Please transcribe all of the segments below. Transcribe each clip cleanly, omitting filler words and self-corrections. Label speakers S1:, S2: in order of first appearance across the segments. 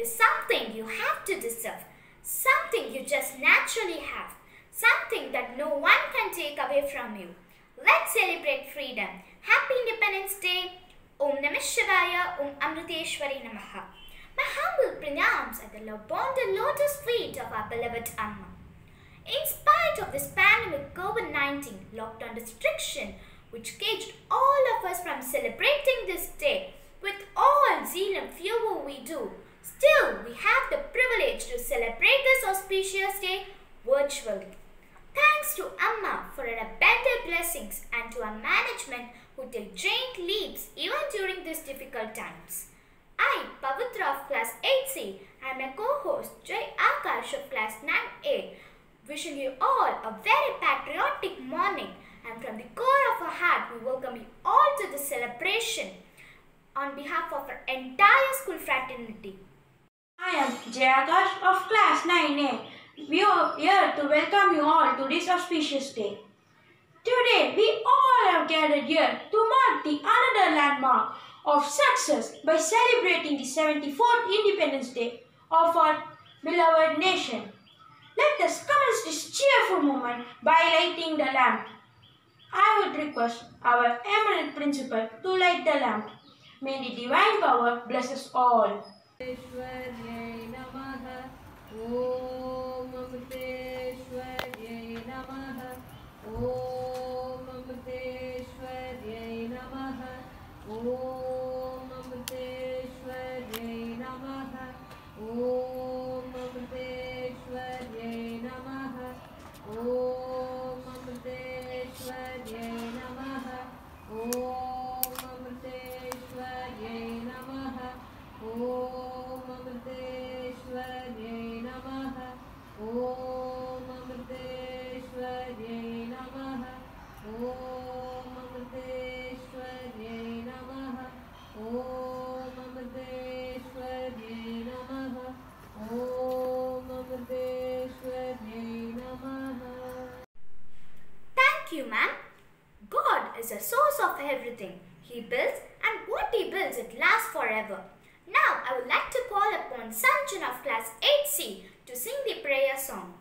S1: is something you have to deserve, something you just naturally have, something that no one can take away from you. Let's celebrate freedom. Happy Independence Day. Om Namah Shivaya, Om Amriteshwari Namaha. My humble pranams at the bonded lotus feet of our beloved Amma. In spite of this pandemic COVID-19 lockdown restriction, which caged all of us from celebrating this day with all zeal and fervor we do, still we have the privilege to celebrate this auspicious day virtually. Thanks to Amma for her abundant blessings and to our management who take giant leaps even during these difficult times. I, Pavitra of class 8C, and my co-host Jai Akash of class 9A, wishing you all a very patriotic morning, and from the core of our heart we welcome you all to the celebration on behalf of our entire school fraternity.
S2: I am Jayakash of class 9A. We are here to welcome you all to this auspicious day. Today we all have gathered here to mark the another landmark of success by celebrating the 74th Independence Day of our beloved nation. Let us commence this cheerful moment by lighting the lamp. I would request our eminent principal to light the lamp. May the divine power bless us all.
S1: Thank you, ma'am. God is a source of everything. He builds, and what He builds, it lasts forever. Now, I would like to call upon Sanjan of class 8C to sing the prayer song.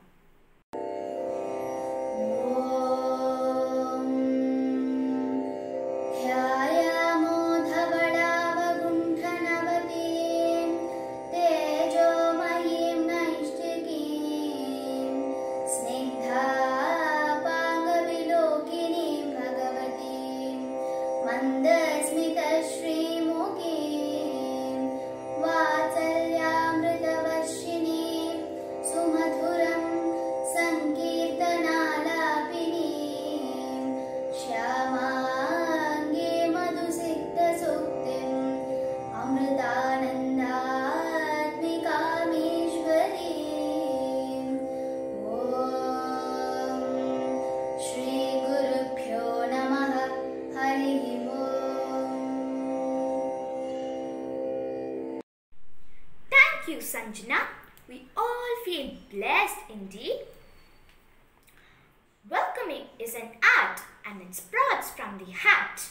S1: Thank you, Sanjana. We all feel blessed indeed. Welcoming is an art and it sprouts from the heart.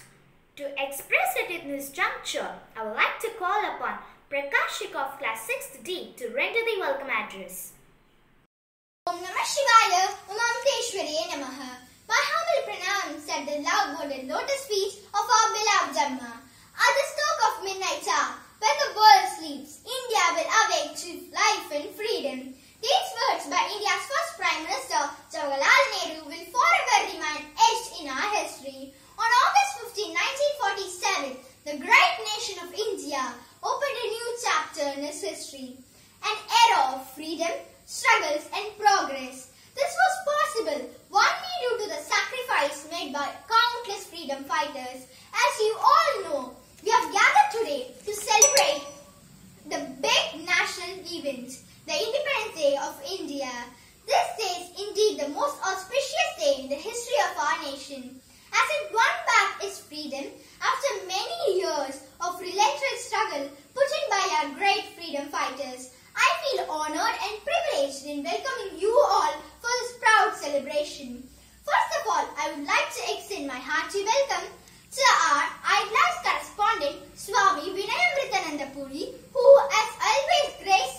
S1: To express it in this juncture, I would like to call upon Prakashik of class 6th D to render the welcome address.
S3: Om Namah Shivaya, Om Amriteshwari Namaha. My humble pranams at the love-boarded lotus feet of our beloved Amma. At the stroke of midnight hour, when the world sleeps, India will awake to life and freedom. These words by India's first Prime Minister, Jawaharlal Nehru, will forever remain etched in our history. On August 15, 1947, the great nation of India opened a new chapter in its history. An era of freedom, struggles and progress. This was possible only due to the sacrifice made by countless freedom fighters. As you all know, we have gathered today to celebrate the big national event, the Independence Day of India. This day is indeed the most auspicious day in the history of our nation, as it won back its freedom after many years of relentless struggle put in by our great freedom fighters. I feel honored and privileged in welcoming you all for this proud celebration. First of all, I would like to extend my hearty welcome to our idolized correspondent Swami Vinayamritananda Puri, who has always graced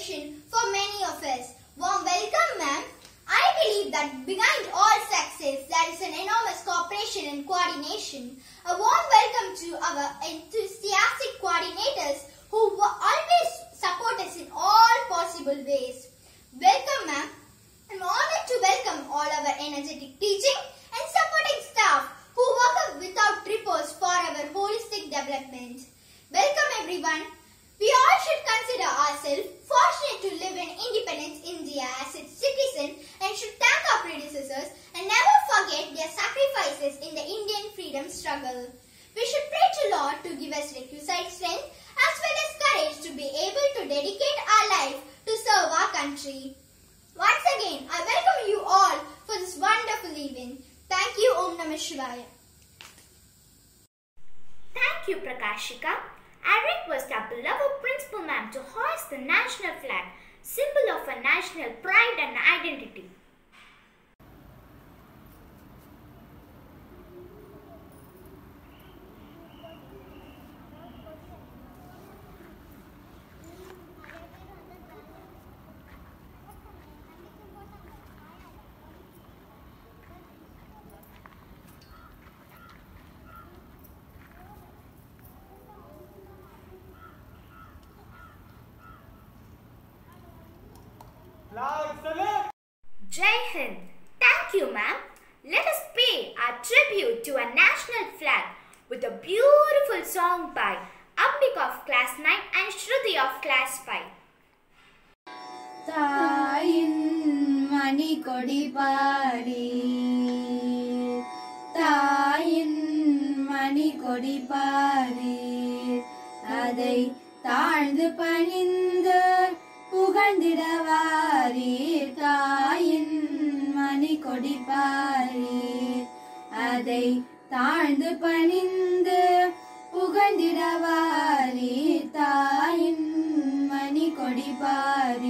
S3: inspiration for many of us. Warm welcome, ma'am. I believe that behind all success there is an enormous cooperation and coordination. A warm welcome to our enthusiastic coordinators who always support us in all possible ways. Welcome, ma'am. I'm honored to welcome all our energetic teaching and supporting staff who work without repose for our holistic development. Welcome, everyone. We all should consider ourselves fortunate to live in independent India as its citizen and should thank our predecessors and never forget their sacrifices in the Indian freedom struggle. We should pray to Lord to give us requisite strength as well as courage to be able to dedicate our life to serve our country. Once again, I welcome you all for this wonderful event. Thank you, Om Namah Shivaya.
S1: Thank you, Prakashika. I request our beloved Principal Ma'am to hoist the national flag, symbol of our national pride and identity. Jai Hind. Thank you, ma'am. Let us pay our tribute to our national flag with a beautiful song by Ambika of class 9 and Shruti of class 5.
S2: Tayin mani kodi pari, tayin mani kodi pari, adai தாழ்ந்து பணிந்து புகழ்ந்திடவாரீர் தாயின் மணி கொடிப்பாரீர் அதை தாழ்ந்து பணிந்து புகழ்ந்திடவாரீர் தாயின் மணி கொடிப்பாரீர்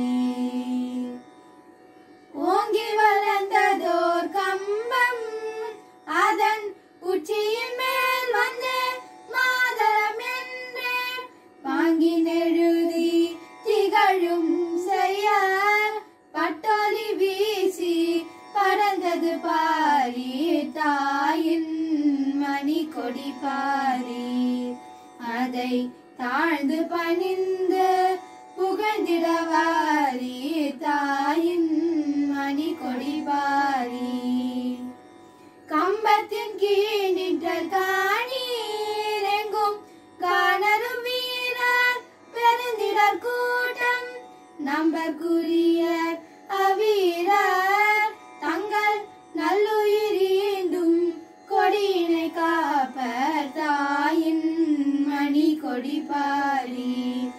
S2: ஓங்கி வளர்ந்ததோர் கம்பம் அதன் உச்சியின் மேல் வந்து மாதரம் என்று பாங்கினெழுதி திகழும் செய்யார் பட்டொலி வீசி பறந்தது பாரீர் தாயின் மணி கொடி பாரீர் அதை தாழ்ந்து பணிந்து புகழ்ந்திடவாரீர் தாயின் மணி கொடி பாரீர் கம்பத்தின் கீழ் நின்றல் காணீர் எங்கும் காணரும் வீரர் பெருந்திடர் கூட்டம் நம்பற்குரியர் அவ்வீரர் தங்கள் நல்லுயிரீண்டும் கொடியினை காப்பர் தாயின் மணி கொடி பாரீர்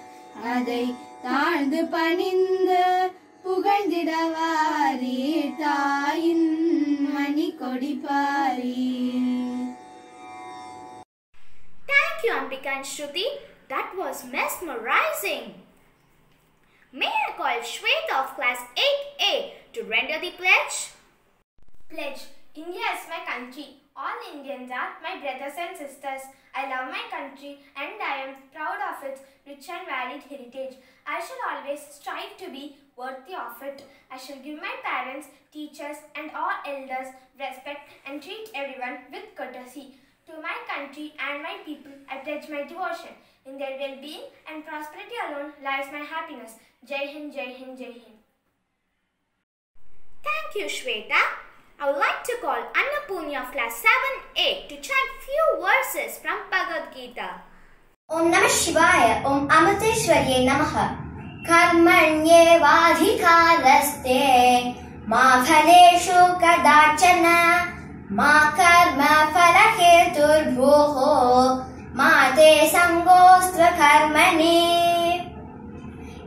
S2: அதை தாழ்ந்து பணிந்து புகழ்ந்திடவாரீர் தாயின் மணி கொடி பாரீர்.
S1: Thank you, Ambika and Shruti. That was mesmerizing. May I call Shweta of class 8A to render the pledge?
S4: Pledge. India is my country. All Indians are my brothers and sisters. I love my country and I am proud of its rich and varied heritage. I shall always strive to be worthy of it. I shall give my parents, teachers and all elders respect and treat everyone with courtesy. To my country and my people, I pledge my devotion. In their well-being and prosperity alone lies my happiness. Jai Hind, Jai Hind, Jai Hind.
S1: Thank you, Shweta. I would like to call Annapurni of class 7A to chant few verses from Bhagavad Gita.
S3: Om Namah Shivaya. Om Amriteshwarye Namaha. Karmanyevadhikaraste ma phaleshu kadachana ma karma phalaheturbhuho ma te sangostra karmani.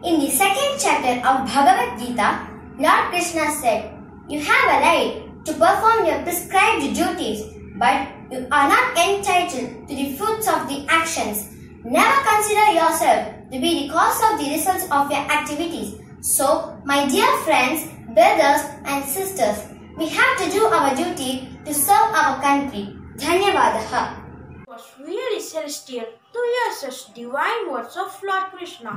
S3: In the second chapter of Bhagavad Gita, Lord Krishna said, "You have a right to perform your prescribed duties, but you are not entitled to the fruits of the actions. Never consider yourself to be the cause of the results of your activities. So, my dear friends, brothers and sisters, we have to do our duty to serve our country. Dhanyavadaha."
S2: It was really celestial to hear such divine words of Lord Krishna.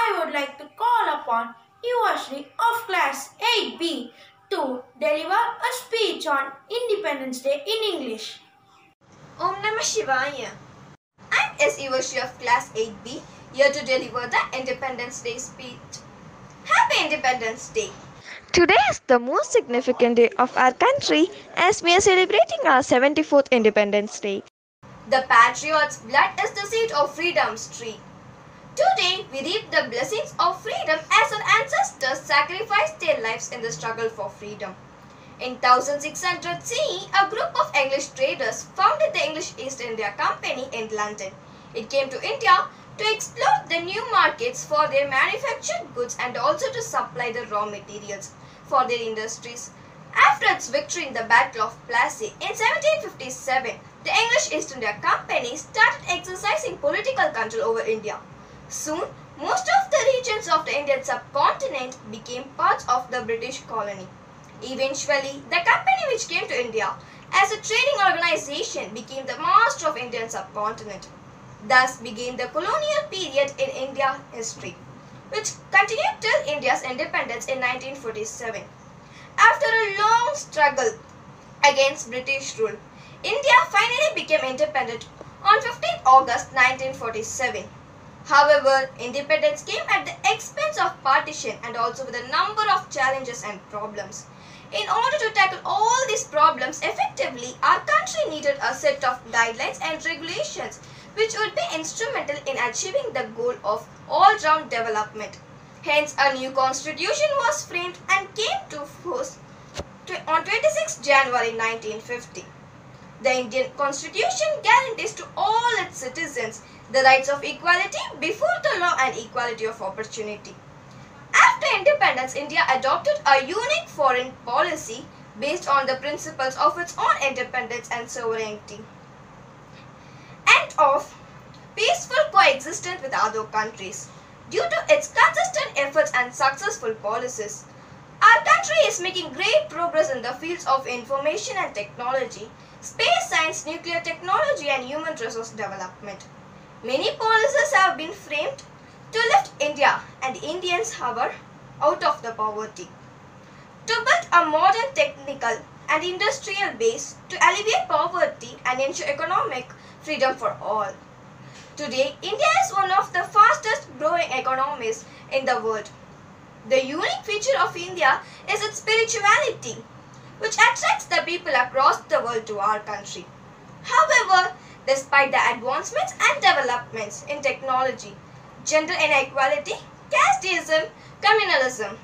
S2: I would like to call upon upon Yuvashri of class 8B to deliver a speech on Independence Day in English.
S5: Om Namah Shivaya. I'm S. Yuvashri of class 8B, here to deliver the Independence Day speech. Happy Independence Day!
S6: Today is the most significant day of our country as we are celebrating our 74th Independence Day.
S5: The patriots' blood is the seed of freedom's tree. Today, we reap the blessings of freedom as our ancestors sacrificed their lives in the struggle for freedom. In 1600 CE, a group of English traders founded the English East India Company in London. It came to India to explore the new markets for their manufactured goods and also to supply the raw materials for their industries. After its victory in the Battle of Plassey in 1757, the English East India Company started exercising political control over India. Soon, most of the regions of the Indian subcontinent became parts of the British colony. Eventually, the company which came to India as a trading organization became the master of Indian subcontinent. Thus began the colonial period in India history, which continued till India's independence in 1947. After a long struggle against British rule, India finally became independent on 15 August 1947. However, independence came at the expense of partition and also with a number of challenges and problems. In order to tackle all these problems effectively, our country needed a set of guidelines and regulations which would be instrumental in achieving the goal of all-round development. Hence, a new constitution was framed and came to force on 26 January 1950. The Indian Constitution guarantees to all its citizens the rights of equality before the law and equality of opportunity. After independence, India adopted a unique foreign policy based on the principles of its own independence and sovereignty, and of peaceful coexistence with other countries. Due to its consistent efforts and successful policies, our country is making great progress in the fields of information and technology, space science, nuclear technology, and human resource development. Many policies have been framed to lift India and Indians, however, out of the poverty. To build a modern technical and industrial base to alleviate poverty and ensure economic freedom for all. Today, India is one of the fastest growing economies in the world. The unique feature of India is its spirituality, which attracts the people across the world to our country. However, despite the advancements and developments in technology, gender inequality, casteism, communalism,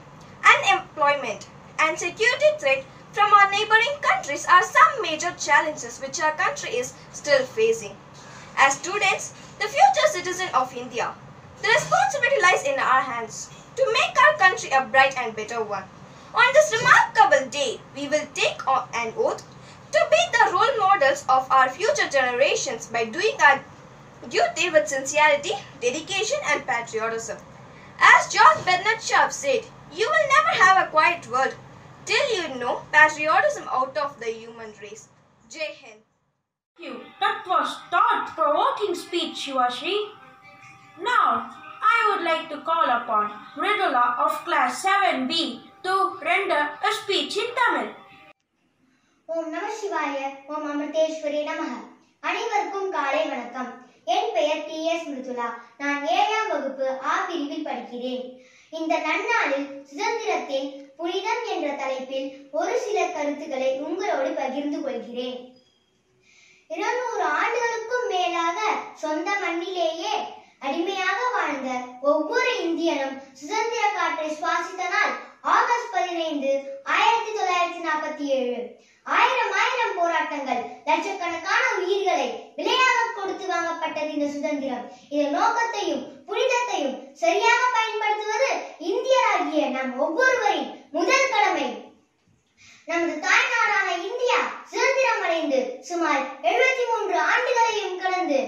S5: unemployment, and security threat from our neighboring countries are some major challenges which our country is still facing. As students, the future citizen of India, the responsibility lies in our hands to make our country a bright and better one. On this remarkable day, we will take an oath to be the role models of our future generations by doing our duty with sincerity, dedication, and patriotism. As George Bernard Shaw said, you will never have a quiet world till you know patriotism out of the human race. Jai Hind.
S2: Thank you. That was thought-provoking speech, Yuvashri. Now, I would like to call upon Mridula of class 7B to render a speech in Tamil.
S3: Om Namah Shivaya, Om Amrita Vidyalayam. அனைவருக்கும் காலை வணக்கம். என் பெயர் T.S. Mridula. நான் 7ஆம் வகுப்பு ஆ பிரிவில் படிக்கிறேன். இந்த நன்னாளில் சுதந்திரத்தின் புனிதம் என்ற தலைப்பில் ஒரு சில கருத்துக்களை உங்களோடு பகிர்ந்து கொள்கிறேன். 200 ஆண்டுகளுக்கும் மேலாக சொந்த மண்ணிலேயே அடிமையாக வாழ்ந்த ஒவ்வொரு இந்தியனும் சுதந்திர காற்றை சுவாசித்த நாள் ஆகஸ்ட் 15, 1947. ஆயிரம் போராட்டங்கள், லட்சக்கணக்கான உயிர்களை விலையாக கொடுத்து வாங்கப்பட்டது இந்த சுதந்திரம். இதன் நோக்கத்தையும் புனிதத்தையும் சரியாக பயன்படுத்துவது இந்தியராகிய நம் ஒவ்வொருவரின் முதல் கடமை. நமது தாய்நாடான இந்தியா சுதந்திரம் அடைந்து சுமார் 73 ஆண்டுகளையும் கடந்து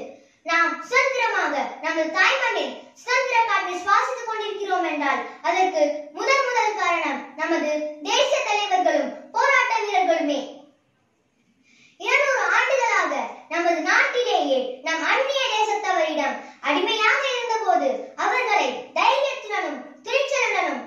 S3: நாம் சுதந்திரமாக நமது தாய்மண்ணில் சுதந்திர காற்றை சுவாசித்துக் கொண்டிருக்கிறோம் என்றால் அதற்கு முதல் காரணம் நமது தேசிய தலைவர்களும் போராட்ட வீரர்களுமே. 200 ஆண்டுகளாக நமது நாட்டிலேயே நம் அந்நிய தேசத்தவரிடம் அடிமையாக இருந்தபோது அவர்களை தைரியத்துடனும் துணிச்சலுடனும்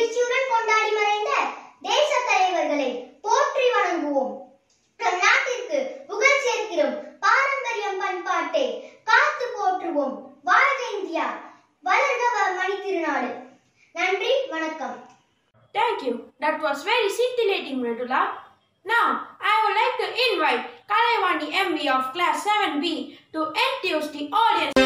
S3: எழுச்சியுடன் கொண்டாடி மறைந்த தேச தலைவர்களை போற்றி வணங்குவோம். நம் நாட்டிற்கு புகழ் சேர்க்கிறோம் பாரம்பரியம் பண்பாட்டை காத்து போற்றுவோம். வாழ்க இந்தியா, வளர்க மணித்திருநாடு. நன்றி, வணக்கம்.
S2: Thank you. That was very scintillating, Mridula. Now, I would like to invite Kalaivani MV of Class 7B to enthuse the audience.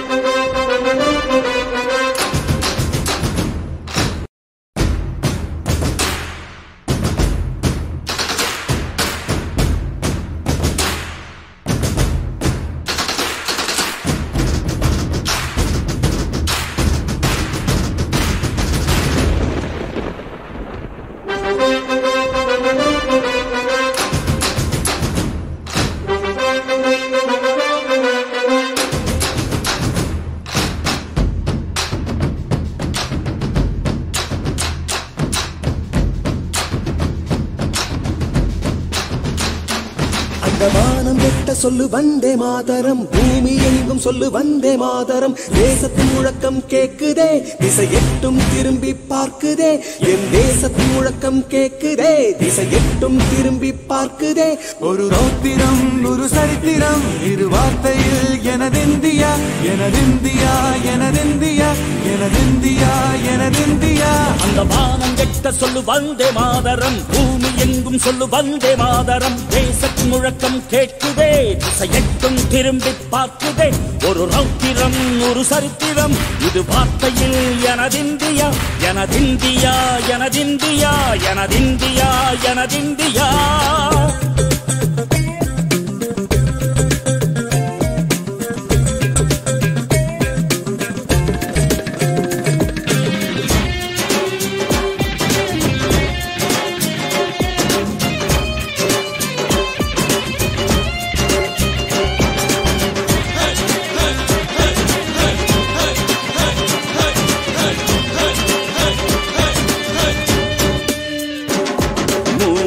S7: வானம் வெட்ட சொல்லு வந்தே மாதரம், பூமி எங்கும் சொல்லு வந்தே மாதரம். தேசத்தின் முழக்கம் கேக்குதே, திசை எட்டும் திரும்பி பார்க்குதே. என் தேசத்தின் முழக்கம் கேக்குதே, திசை எட்டும் திரும்பி பார்க்குதே.
S8: ஒரு ரௌத்திரம் ஒரு சரித்திரம் இரு வார்த்தையில் எனதிந்தியா எனதிந்தியா எனதிந்தியா எனதிந்தியா எனதிந்தியா.
S9: அந்த வானம் வெட்ட சொல்லு வந்தே மாதரம், பூமி எங்கும் சொல்லு வந்தே மாதரம். தேசத்தின் முழக்கம் கேட்குதே, திசை எட்டும் திரும்பி பார்க்குதே. ஒரு ரௌத்திரம் ஒரு சரித்திரம் இது வார்த்தையில் எனதிந்தியா எனதிந்தியா எனதிந்தியா எனதிந்தியா எனதிந்தியா.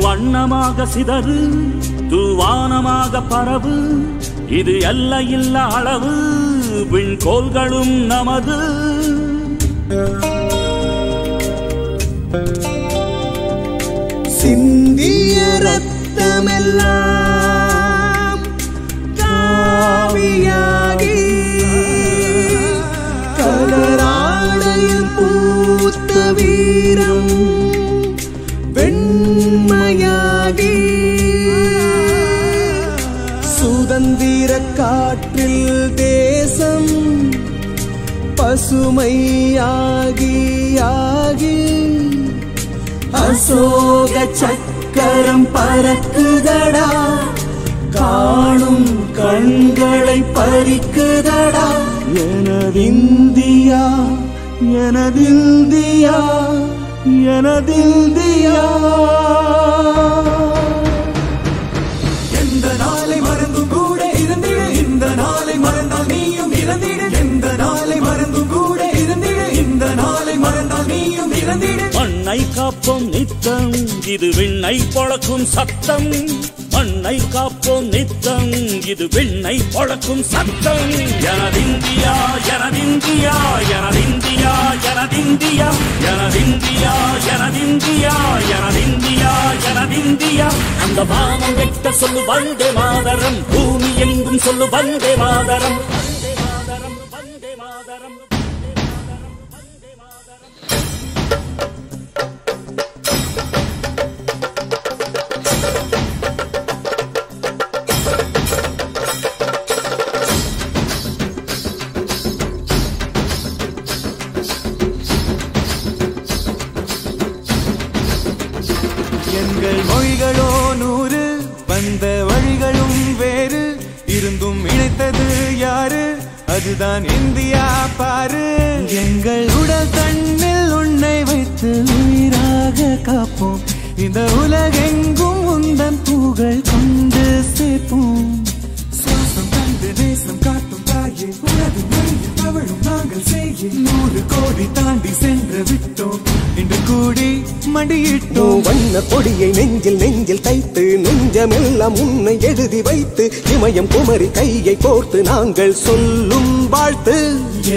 S9: வண்ணமாக சிதறு தூவானமாக பரவு, இது எல்லையில்ல அளவு விண்கோள்களும் நமது.
S7: சிந்திய ரத்தமெல்லாம் காவியாகி கலராடையில் பூத்த வீரம் வெண்மையாகி சுதந்திர காற்றில் தேசம் பசுமையாகி ஆகி அசோக சக்கரம் பறக்குதடா, காணும் கண்களை பறிக்குதடா. எனதிந்தியா எனதிந்தியா எனதிந்தியா. எந்த நாளை மறந்தும் கூட இருந்திடு, இந்த நாளை மறந்தால் நீயும் இறந்திடு. எந்த நாளை மறந்தும் கூட இருந்திடு, இந்த நாளை மறந்தால் நீயும் இறந்திடு.
S9: மண்ணை காப்போம் நித்தம் இது விண்ணை பொழக்கும் சத்தம். மண்ணை காப்போம் நித்தம் இது விண்ணை பொழக்கும் சத்தம். எனதிந்தியா எனதிந்தியா எனதிந்தியா எனதிந்தியா எனதிந்தியா எனதிந்தியா எனதிந்தியா எனதிந்தியா. அந்த வானம் வெட்ட சொல்லு வந்தே மாதரம், பூமி எங்கும் சொல்லு வந்தே மாதரம். வந்தே மாதரம் வந்தே மாதரம்.
S8: எங்கள் மொழிகளோ 100, வந்த வழிகளும் வேறு, இருந்தும் இணைத்தது யாரு? அதுதான் இந்தியா பாரு. எங்கள் உடல் தன்னில் உன்னை வைத்து உயிராக காப்போம். இந்த உலகெங்கும் உந்தன் புகழ் கொண்டு சேர்ப்போம். சுவாசம் தந்து நேசம் காட்டும் தாயே, உனது மொழியில் தவழும் நாங்கள் செய்ய 100 கோடி தாண்டி சென்று விட்டோம். இன்று கூடி மண்டியிட்டோம்.
S7: வண்ண கொடியை நெஞ்சில் நெஞ்சில் தைத்து நெஞ்சமெல்லாம் உன்னை எழுதி வைத்து இமயம் குமரி கையை கோர்த்து நாங்கள் சொல்லும் வாழ்த்து.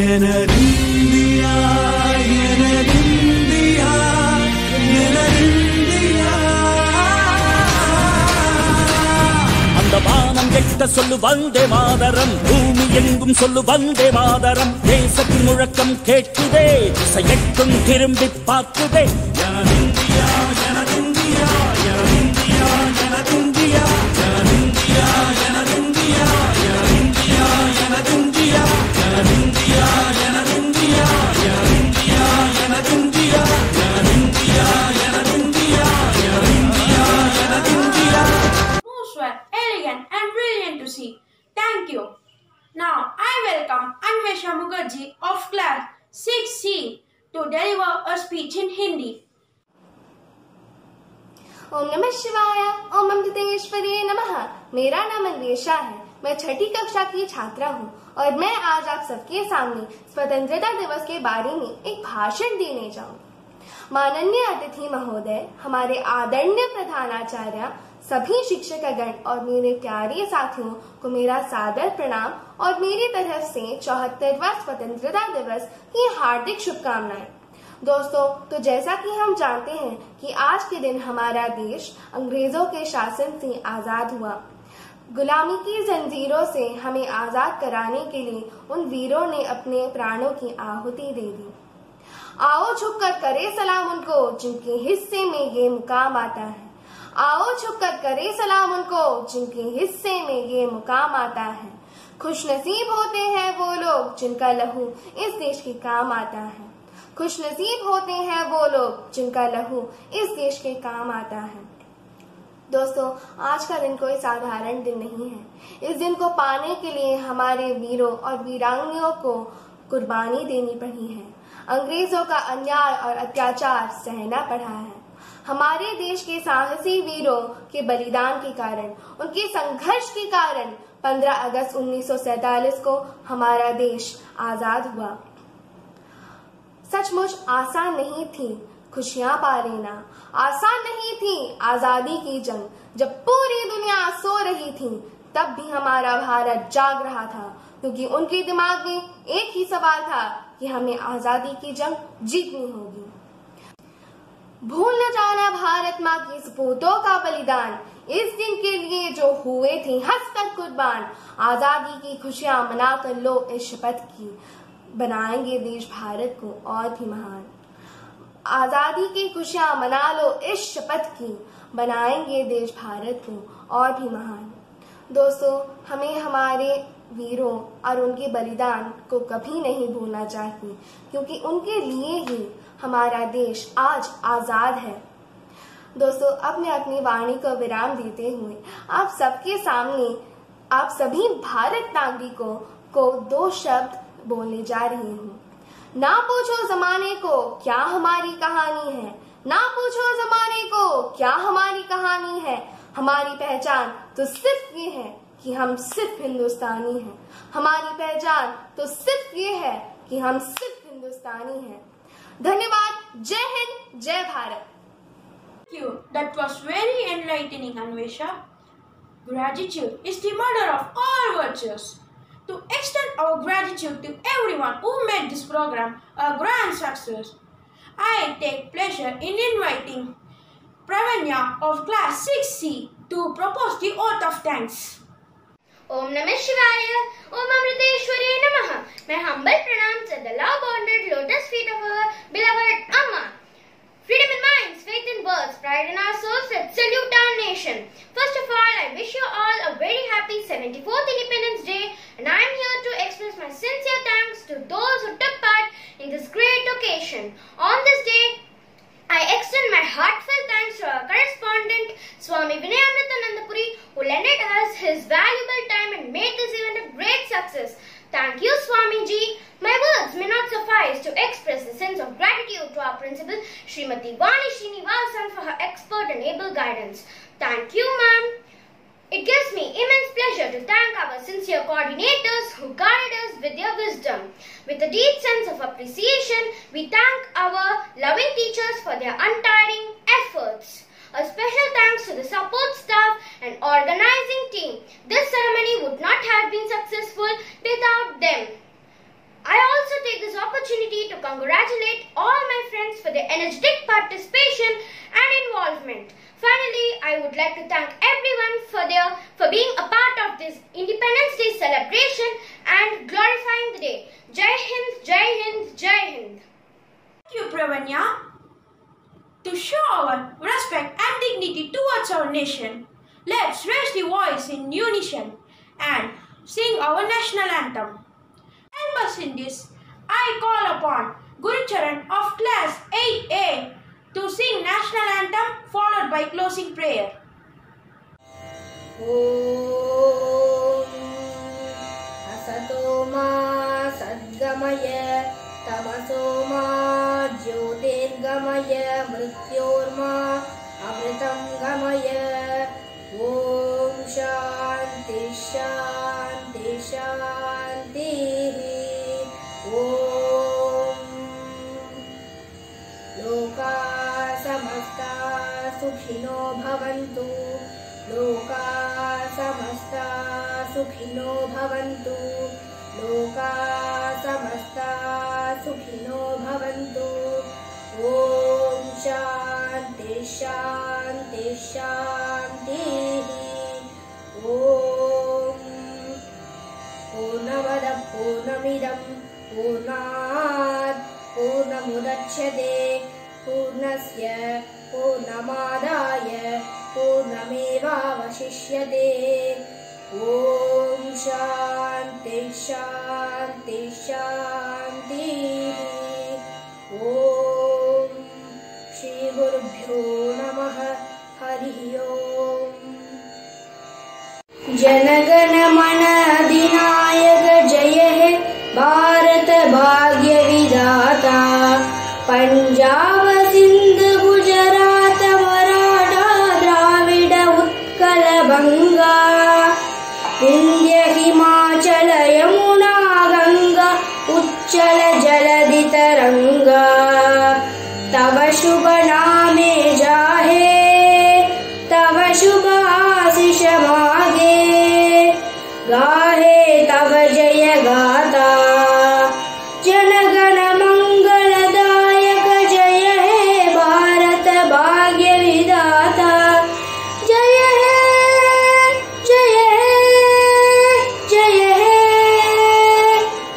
S8: எனதிந்தியா எனதிந்தியா
S9: எட்ட சொல்லு வந்தே மாதரம் பூமி எங்கும் சொல்லு வந்தே மாதரம் தேசத்தின் முழக்கம் கேட்குதே திசை எட்டும் திரும்பி பார்க்குதே எனதிந்தியா எனதிந்தியா எனதிந்தியா எனதிந்தியா எனதிந்தியா எனதிந்தியா எனதிந்தியா எனதிந்தியா எனதிந்தியா எனதிந்தியா எனதிந்தியா எனதிந்தியா எனதிந்தியா எனதிந்தியா எனதிந்தியா எனதிந்தியா.
S2: Most were elegant and brilliant to see. Thank you. Now I welcome Anvesha Mukherjee of class 6C to deliver a speech in Hindi.
S4: ओम नमः शिवाय, ओम अमृतेश्वरी नमः। मेरा नाम अन्वेषा है। मैं छठी कक्षा की छात्रा हूँ और मैं आज आप सबके सामने स्वतंत्रता दिवस के बारे में एक भाषण देने जाऊंगी। माननीय अतिथि महोदय, हमारे आदरणीय प्रधानाचार्य, सभी शिक्षकगण और मेरे प्यारे साथियों को मेरा सादर प्रणाम और मेरी तरफ से 74वां स्वतंत्रता दिवस की हार्दिक शुभकामनाएं। दोस्तों, तो जैसा कि हम जानते हैं कि आज के दिन हमारा देश अंग्रेजों के शासन से आजाद हुआ। गुलामी की जंजीरों से हमें आजाद कराने के लिए उन वीरों ने अपने प्राणों की आहुति दे दी। आओ झुककर करे सलाम उनको जिनके हिस्से में ये मुकाम आता है। आओ झुककर करे सलाम उनको जिनके हिस्से में ये मुकाम आता है। खुशनसीब होते हैं वो लोग जिनका लहू इस देश के काम आता है। खुशनसीब होते हैं वो लोग जिनका लहू इस देश के काम आता है। दोस्तों, आज का दिन कोई साधारण दिन नहीं है। इस दिन को पाने के लिए हमारे वीरों और वीरांगनाओं को कुर्बानी देनी पड़ी है। अंग्रेजों का अन्याय और अत्याचार सहना पड़ा है। हमारे देश के साहसी वीरों के बलिदान के कारण, उनके संघर्ष के कारण 15 अगस्त 1947 को हमारा देश आजाद हुआ। सचमुच आसान नहीं थी खुशियां पा लेना, आसान नहीं थी आजादी की जंग। जब पूरी दुनिया सो रही थी तब भी हमारा भारत जाग रहा था, क्योंकि उनके दिमाग में एक ही सवाल था कि हमें आजादी की जंग जीतनी होगी। भूल न जाना भारत माँ की सपूतों का बलिदान, इस दिन के लिए जो हुए थे हंसकर कुर्बान। आजादी की खुशियां मनाकर लो इस शपथ की, बनाएंगे देश भारत को और भी महान। आजादी की खुशियां मना लो इस शपथ की, बनाएंगे देश भारत को और भी महान। दोस्तों, हमें हमारे वीरों और उनके बलिदान को कभी नहीं भूलना चाहिए, क्योंकि उनके लिए ही हमारा देश आज आजाद है। दोस्तों, अब मैं अपनी वाणी को विराम देते हुए आप सबके सामने आप सभी भारत नागरिकों को 2 शब्द बोलने जा रही हूँ। ना पूछो जमाने को क्या हमारी कहानी है, ना पूछो जमाने को क्या हमारी कहानी है। हमारी पहचान तो सिर्फ ये है कि हम सिर्फ हिंदुस्तानी हैं। हमारी पहचान तो सिर्फ ये है कि हम सिर्फ हिंदुस्तानी हैं। धन्यवाद। जय हिंद, जय Bharat.
S2: Thank you. That was very enlightening, Anvesha. Gratitude is the mother of all virtues. To extend our gratitude to everyone who made this program a grand success, I take pleasure in inviting Pravanya of class 6C to propose the oath of thanks.
S1: ओम नमः शिवाय, ओम अमृतेश्वरी नमः। मैं humble pronounce at the love-bonded lotus feet of our beloved Amma. Freedom in minds, faith in words, pride in our souls, let's salute our nation. First of all, I wish you all a very happy 74th Independence Day, and I am here to express my sincere thanks to those who took part in this great occasion. On this day, I extend my heartfelt thanks to our correspondent, Swami Amrita who lended us his valuable time and made this event a great success. Thank you, Swamiji. My words may not suffice to express the sense of gratitude to our principal, Srimati Vani Srinivasan, for her expert and able guidance. Thank you, ma'am. It gives me immense pleasure to thank our sincere coordinators who guided us with their wisdom. With a deep sense of appreciation, we thank our loving teachers for their untiring efforts. A special thanks to the support staff and organizing team. This ceremony would not have been successful without them. I also take this opportunity to congratulate all my friends for their energetic participation and involvement. Finally, I would like to thank everyone for
S10: Upadhyaya for being a part of this Independence Day celebration and glorifying the day. Jai Hind, Jai Hind, Jai Hind.
S2: Thank you, Pravanya. To show our respect and dignity towards our nation, let's raise the voice in unison and sing our national anthem. Help us in this. I call upon Guru Charan of class 8A to sing national anthem followed by closing prayer.
S10: Om Asato Ma Sadgamaya Tamaso Ma Jyotirgamaya Mrityorma Amritam Gamaya. Om Shanti Shanti Shanti. Om Loka Samasta Sukhino Bhavantu. Loka Samasta Sukhino Bhavantu. Loka Samasta Sukhino Bhavantu. Om Shanti Shanti Shanti. Om Purnamada Purnamidam Purnat Purnamudachyate Purnasya Purnamadaya Purnameva Vashishyate. Om Shanti Shanti Shanti. Om Shri Gurubhyo Namaha. Hari Om. Janagana Mana Adinayak Jaya Hai Bharat Bhagya Vidata. Punjab Sindh Gujarat Maratha Dravida Utkala Banga. Vindhya Himachala Yamuna Ganga Uchchala Jaladi Taranga. Tava Shubha Name Jahe Tava Shubha Ashish Mage. Gahe Tava Jaya Gata. Janagana Mangaladayaka Jaya Hai Bharat Bhagya Vidata. Jaya Hai Jaya Hai Jaya Hai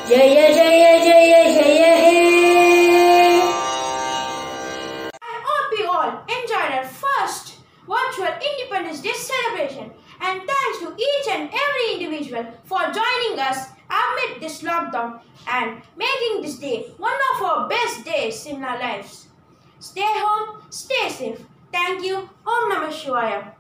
S10: Jaya Jaya Jaya Jaya Hai.
S2: I hope you all enjoyed our first virtual Independence Day celebration, and thanks to each and every individual for joining us amid this lockdown and making this day one of our best days in our lives. Stay home, stay safe. Thank you. Om Namah Shivaya.